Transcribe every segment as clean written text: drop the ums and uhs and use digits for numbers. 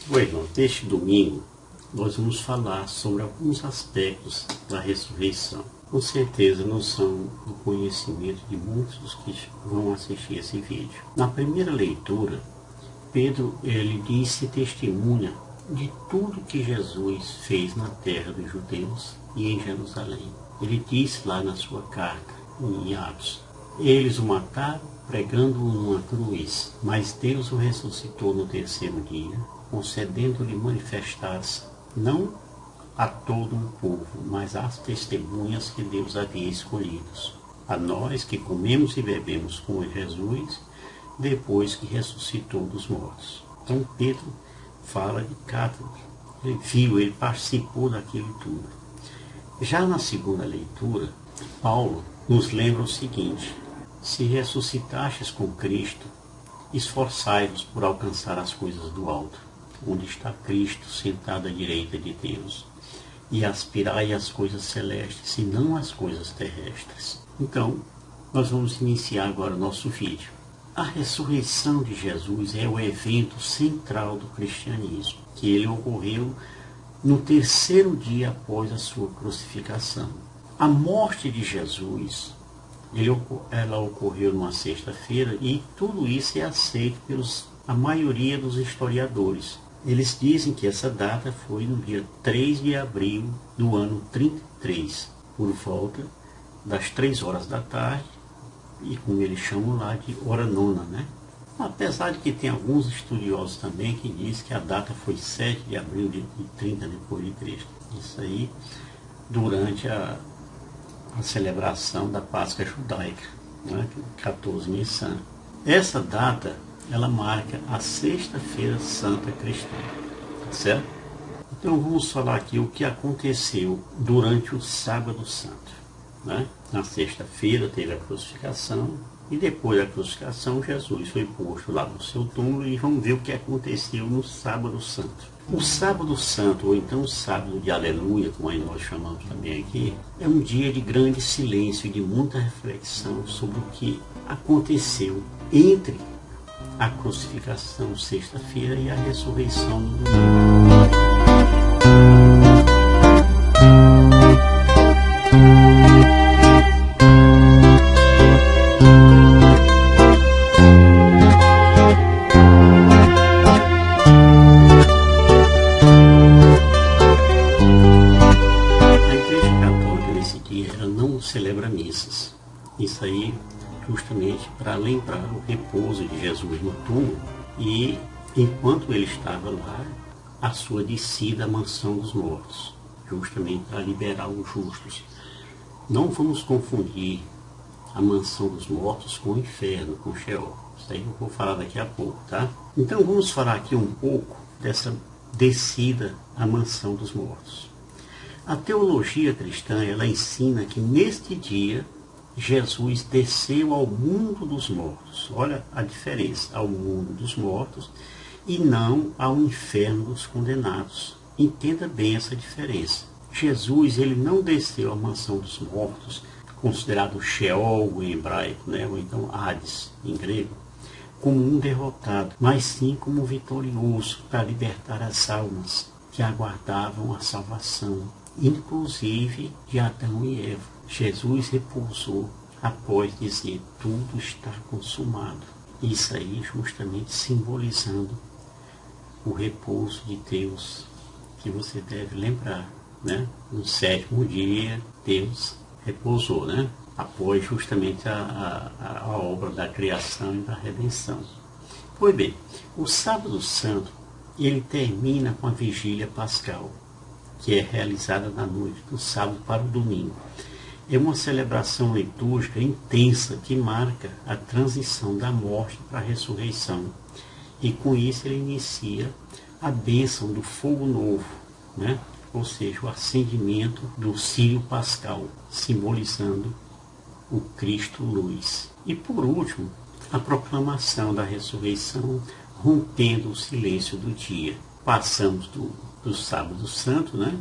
Bueno, neste domingo nós vamos falar sobre alguns aspectos da ressurreição. Com certeza não são do conhecimento de muitos que vão assistir esse vídeo. Na primeira leitura, Pedro ele disse e testemunha de tudo que Jesus fez na terra dos judeus e em Jerusalém. Ele disse lá na sua carta, em Atos: eles o mataram pregando-o numa cruz, mas Deus o ressuscitou no terceiro dia, concedendo-lhe manifestar-se não a todo o povo, mas às testemunhas que Deus havia escolhido, a nós que comemos e bebemos com Jesus depois que ressuscitou dos mortos. Então Pedro fala de cada, ele viu, ele participou daquilo tudo. Já na segunda leitura, Paulo nos lembra o seguinte: se ressuscitastes com Cristo, esforçai-vos por alcançar as coisas do alto, onde está Cristo sentado à direita de Deus, e aspirai às coisas celestes e não às coisas terrestres. Então, nós vamos iniciar agora o nosso vídeo. A ressurreição de Jesus é o evento central do cristianismo, que ele ocorreu no terceiro dia após a sua crucificação. A morte de Jesus, ela ocorreu numa sexta-feira, e tudo isso é aceito pelos a maioria dos historiadores. Eles dizem que essa data foi no dia 3 de abril do ano 33, por volta das 3 horas da tarde, e como eles chamam lá de hora nona, né? Apesar de que tem alguns estudiosos também que dizem que a data foi 7 de abril de 30 depois de Cristo. Isso aí durante a celebração da Páscoa judaica, né? 14 Nissan. Essa data, ela marca a Sexta-feira Santa Cristã, certo? Então vamos falar aqui o que aconteceu durante o Sábado Santo, né? Na sexta-feira teve a crucificação, e depois da crucificação Jesus foi posto lá no seu túmulo, e vamos ver o que aconteceu no Sábado Santo. O Sábado Santo, ou então o Sábado de Aleluia, como aí nós chamamos também aqui, é um dia de grande silêncio e de muita reflexão sobre o que aconteceu entre a crucificação sexta-feira e a ressurreição no domingo. Celebra missas. Isso aí justamente para lembrar o repouso de Jesus no túmulo, e enquanto ele estava lá, a sua descida à mansão dos mortos, justamente para liberar os justos. Não vamos confundir a mansão dos mortos com o inferno, com o Sheol. Isso aí eu vou falar daqui a pouco, tá? Então vamos falar aqui um pouco dessa descida à mansão dos mortos. A teologia cristã, ela ensina que neste dia Jesus desceu ao mundo dos mortos. Olha a diferença, ao mundo dos mortos e não ao inferno dos condenados. Entenda bem essa diferença. Jesus, ele não desceu à mansão dos mortos, considerado Sheol em hebraico, né? Ou então Hades em grego, como um derrotado, mas sim como vitorioso para libertar as almas que aguardavam a salvação, inclusive de Adão e Eva. Jesus repousou após dizer: tudo está consumado. Isso aí justamente simbolizando o repouso de Deus, que você deve lembrar, né? No sétimo dia Deus repousou, né? Após justamente a obra da criação e da redenção. Pois bem, o Sábado Santo, ele termina com a vigília pascal, que é realizada na noite do sábado para o domingo. É uma celebração litúrgica intensa que marca a transição da morte para a ressurreição. E com isso ele inicia a bênção do fogo novo, né? Ou seja, o acendimento do círio pascal, simbolizando o Cristo luz. E por último, a proclamação da ressurreição, rompendo o silêncio do dia. Passamos do Sábado Santo, né?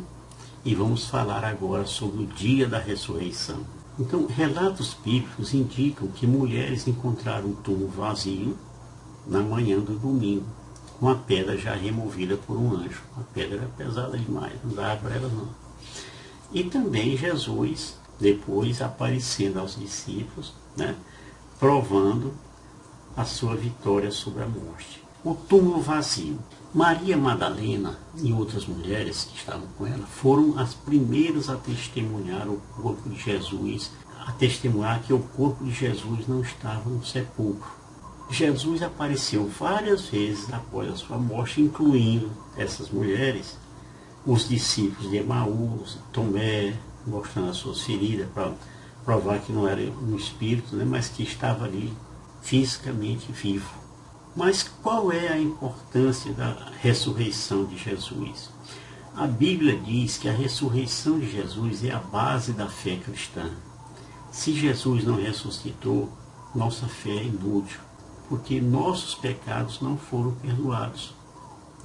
E vamos falar agora sobre o dia da ressurreição. Então, relatos bíblicos indicam que mulheres encontraram um túmulo vazio na manhã do domingo, com a pedra já removida por um anjo. A pedra era pesada demais, não dava para ela não. E também Jesus, depois aparecendo aos discípulos, né, provando a sua vitória sobre a morte. O túmulo vazio. Maria Madalena e outras mulheres que estavam com ela foram as primeiras a testemunhar o corpo de Jesus, a testemunhar que o corpo de Jesus não estava no sepulcro. Jesus apareceu várias vezes após a sua morte, incluindo essas mulheres, os discípulos de Emaús, Tomé, mostrando as suas feridas para provar que não era um espírito, né, mas que estava ali fisicamente vivo. Mas qual é a importância da ressurreição de Jesus? A Bíblia diz que a ressurreição de Jesus é a base da fé cristã. Se Jesus não ressuscitou, nossa fé é inútil, porque nossos pecados não foram perdoados.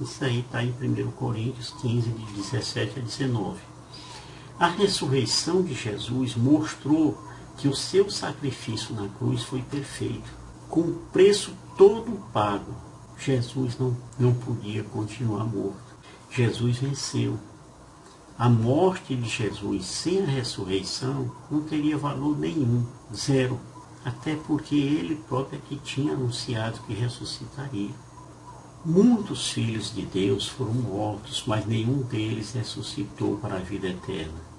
Isso aí está em 1 Coríntios 15, de 17 a 19. A ressurreição de Jesus mostrou que o seu sacrifício na cruz foi perfeito. Com o preço todo pago, Jesus não podia continuar morto. Jesus venceu. A morte de Jesus sem a ressurreição não teria valor nenhum, zero. Até porque ele próprio é que tinha anunciado que ressuscitaria. Muitos filhos de Deus foram mortos, mas nenhum deles ressuscitou para a vida eterna.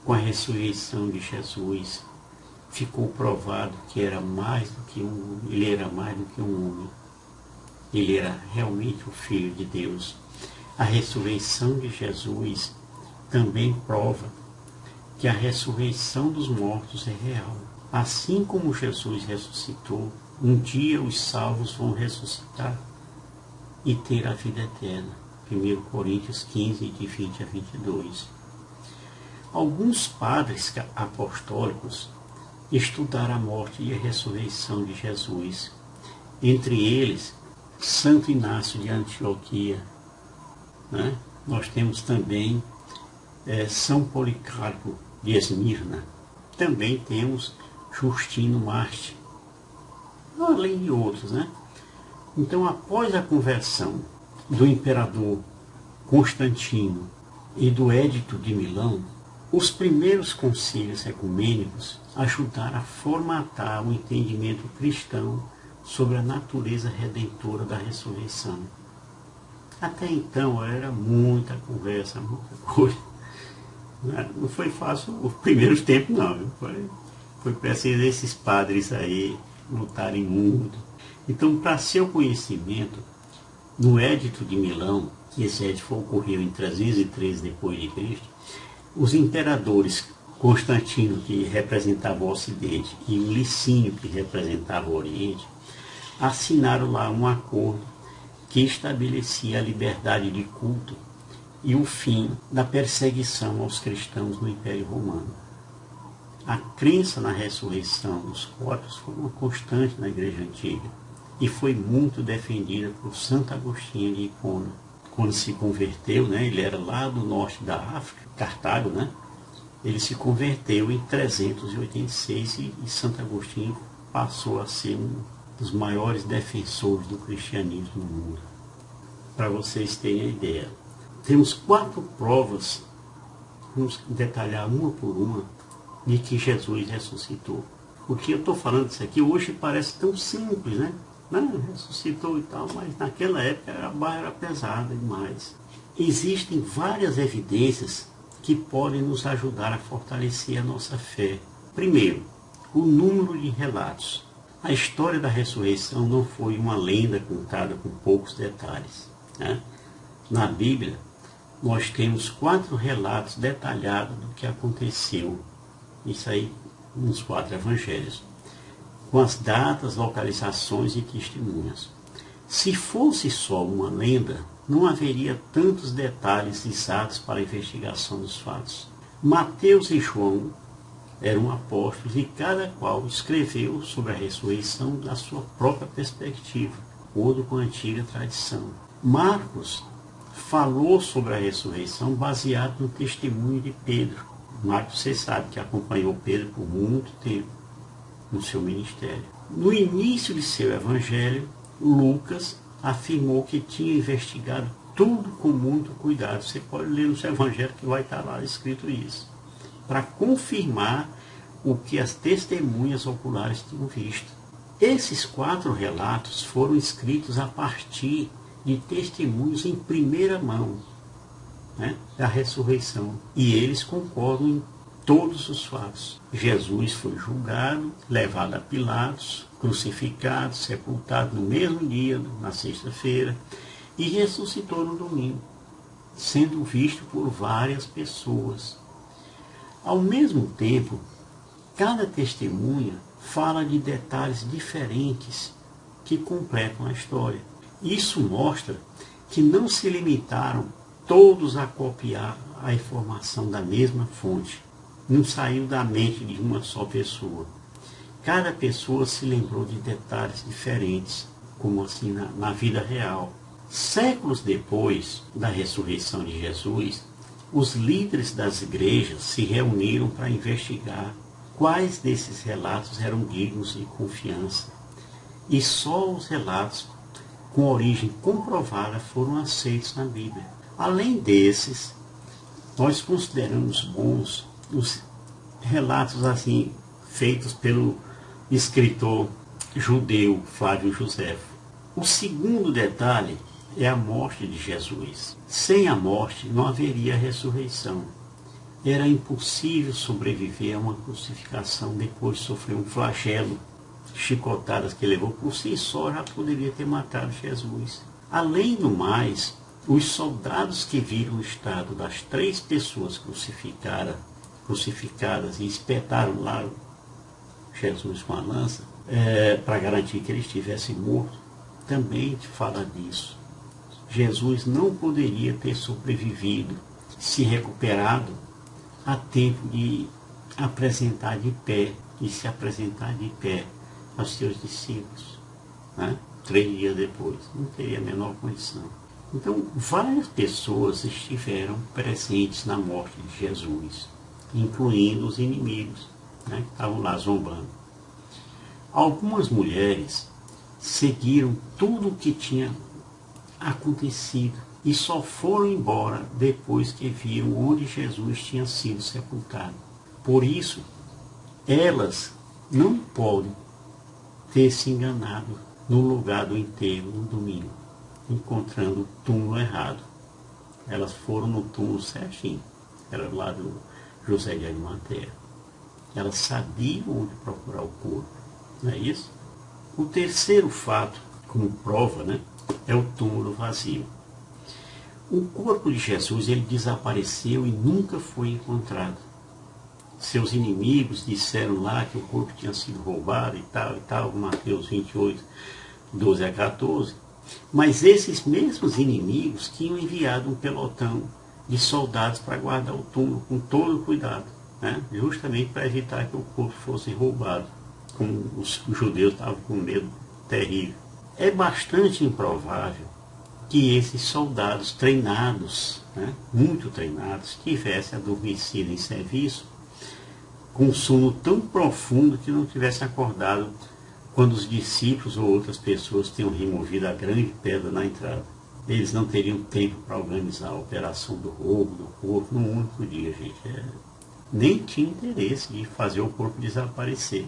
Com a ressurreição de Jesus, ficou provado que era mais do que um homem. Ele era mais do que um homem. Ele era realmente o Filho de Deus. A ressurreição de Jesus também prova que a ressurreição dos mortos é real. Assim como Jesus ressuscitou, um dia os salvos vão ressuscitar e ter a vida eterna. 1 Coríntios 15, de 20 a 22. Alguns padres apostólicos estudaram a morte e a ressurreição de Jesus. Entre eles, Santo Inácio de Antioquia. Né? Nós temos também São Policarpo de Esmirna. Também temos Justino Marte, além de outros, né? Então, após a conversão do imperador Constantino e do Édito de Milão, os primeiros concílios ecumênicos ajudaram a formatar o entendimento cristão sobre a natureza redentora da ressurreição. Até então era muita conversa, muita coisa. Não foi fácil os primeiros tempos, não. Foi preciso esses padres aí lutarem muito. Então, para seu conhecimento, no Édito de Milão, esse édito ocorreu em 313 depois de Cristo, os imperadores Constantino, que representava o Ocidente, e o Licínio, que representava o Oriente, assinaram lá um acordo que estabelecia a liberdade de culto e o fim da perseguição aos cristãos no Império Romano. A crença na ressurreição dos corpos foi uma constante na Igreja Antiga e foi muito defendida por Santo Agostinho de Hipona. Quando se converteu, né, ele era lá do norte da África, Cartago, né? Ele se converteu em 386 e Santo Agostinho passou a ser um dos maiores defensores do cristianismo no mundo. Para vocês terem a ideia, temos 4 provas, vamos detalhar uma por uma, de que Jesus ressuscitou. Porque eu estou falando isso aqui, hoje parece tão simples, né? Não, ressuscitou e tal, mas naquela época a barra era pesada demais. Existem várias evidências que podem nos ajudar a fortalecer a nossa fé. Primeiro, o número de relatos. A história da ressurreição não foi uma lenda contada com poucos detalhes, né? Na Bíblia, nós temos 4 relatos detalhados do que aconteceu. Isso aí nos 4 evangelhos, com as datas, localizações e testemunhas. Se fosse só uma lenda, não haveria tantos detalhes exatos para a investigação dos fatos. Mateus e João eram apóstolos e cada qual escreveu sobre a ressurreição da sua própria perspectiva, ou com a antiga tradição. Marcos falou sobre a ressurreição baseado no testemunho de Pedro. Marcos, você sabe que acompanhou Pedro por muito tempo no seu ministério. No início de seu evangelho, Lucas afirmou que tinha investigado tudo com muito cuidado. Você pode ler no seu evangelho que vai estar lá escrito isso, para confirmar o que as testemunhas oculares tinham visto. Esses 4 relatos foram escritos a partir de testemunhos em primeira mão, né, da ressurreição. E eles concordam em todos os fatos. Jesus foi julgado, levado a Pilatos, crucificado, sepultado no mesmo dia, na sexta-feira, e ressuscitou no domingo, sendo visto por várias pessoas. Ao mesmo tempo, cada testemunha fala de detalhes diferentes que completam a história. Isso mostra que não se limitaram todos a copiar a informação da mesma fonte. Não saiu da mente de uma só pessoa. Cada pessoa se lembrou de detalhes diferentes, como assim na vida real. Séculos depois da ressurreição de Jesus, os líderes das igrejas se reuniram para investigar quais desses relatos eram dignos de confiança. E só os relatos com origem comprovada foram aceitos na Bíblia. Além desses, nós consideramos bons os relatos assim feitos pelo escritor judeu Flávio Joséfo. O segundo detalhe é a morte de Jesus. Sem a morte não haveria ressurreição. Era impossível sobreviver a uma crucificação depois de sofrer um flagelo, chicotadas que levou por si só já poderia ter matado Jesus. Além do mais, os soldados que viram o estado das 3 pessoas crucificadas e espetaram lá Jesus com a lança, para garantir que ele estivesse morto, também fala disso. Jesus não poderia ter sobrevivido, se recuperado a tempo de apresentar de pé e se apresentar de pé aos seus discípulos, né? 3 dias depois. Não teria a menor condição. Então, várias pessoas estiveram presentes na morte de Jesus, incluindo os inimigos, né, que estavam lá zombando. Algumas mulheres seguiram tudo o que tinha acontecido e só foram embora depois que viram onde Jesus tinha sido sepultado. Por isso, elas não podem ter se enganado no lugar do enterro no domingo, encontrando o túmulo errado. Elas foram no túmulo certinho, era lá do José de Arimateia. Elas sabiam onde procurar o corpo, não é isso? O terceiro fato, como prova, né, é o túmulo vazio. O corpo de Jesus ele desapareceu e nunca foi encontrado. Seus inimigos disseram lá que o corpo tinha sido roubado e tal, Mateus 28, 12 a 14. Mas esses mesmos inimigos tinham enviado um pelotão de soldados para guardar o túmulo com todo cuidado, né? Justamente para evitar que o corpo fosse roubado, como os judeus estavam com medo terrível. É bastante improvável que esses soldados treinados, né, muito treinados, tivessem adormecido em serviço com um sono tão profundo que não tivessem acordado quando os discípulos ou outras pessoas tenham removido a grande pedra na entrada. Eles não teriam tempo para organizar a operação do roubo do corpo num único dia, gente. Nem tinha interesse de fazer o corpo desaparecer.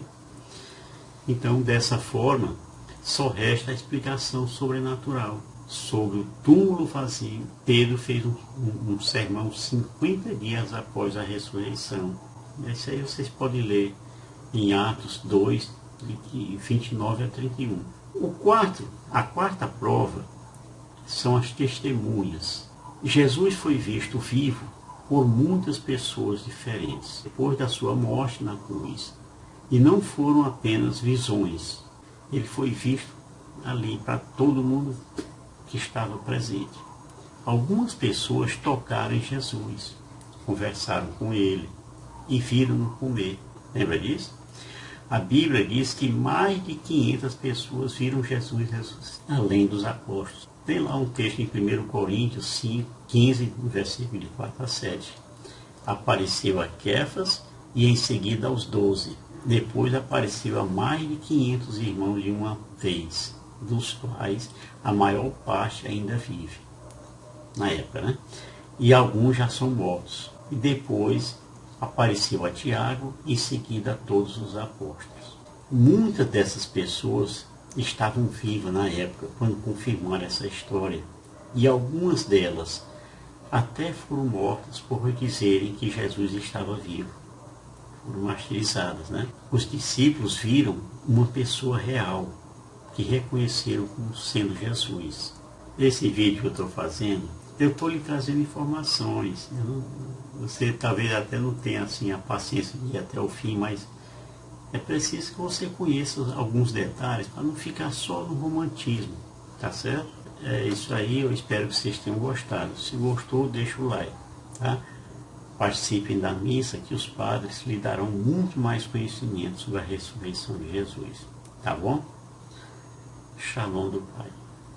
Então, dessa forma, só resta a explicação sobrenatural. Sobre o túmulo vazio, Pedro fez um sermão 50 dias após a ressurreição. Isso aí vocês podem ler em Atos 2, de 29 a 31. A quarta prova são as testemunhas. Jesus foi visto vivo por muitas pessoas diferentes depois da sua morte na cruz. E não foram apenas visões. Ele foi visto ali para todo mundo que estava presente. Algumas pessoas tocaram em Jesus, conversaram com ele e viram-no comer. Lembra disso? A Bíblia diz que mais de 500 pessoas viram Jesus ressuscitar, além dos apóstolos. Tem lá um texto em 1 Coríntios 5, 15, no versículo de 4 a 7. Apareceu a Quefas e em seguida aos 12. Depois apareceu a mais de 500 irmãos de uma vez. dos quais a maior parte ainda vive na época, né? E alguns já são mortos. E depois apareceu a Tiago e em seguida a todos os apóstolos. Muitas dessas pessoas estavam vivas na época quando confirmaram essa história. E algumas delas até foram mortas por dizerem que Jesus estava vivo. Foram martirizadas, né? Os discípulos viram uma pessoa real, que reconheceram como sendo Jesus. Esse vídeo que eu estou fazendo, eu estou lhe trazendo informações. Você talvez até não tenha assim, a paciência de ir até o fim, mas é preciso que você conheça alguns detalhes para não ficar só no romantismo, tá certo? É isso aí, eu espero que vocês tenham gostado. Se gostou, deixa o like, tá? Participem da missa, que os padres lhe darão muito mais conhecimento sobre a ressurreição de Jesus, tá bom? Shalom do Pai.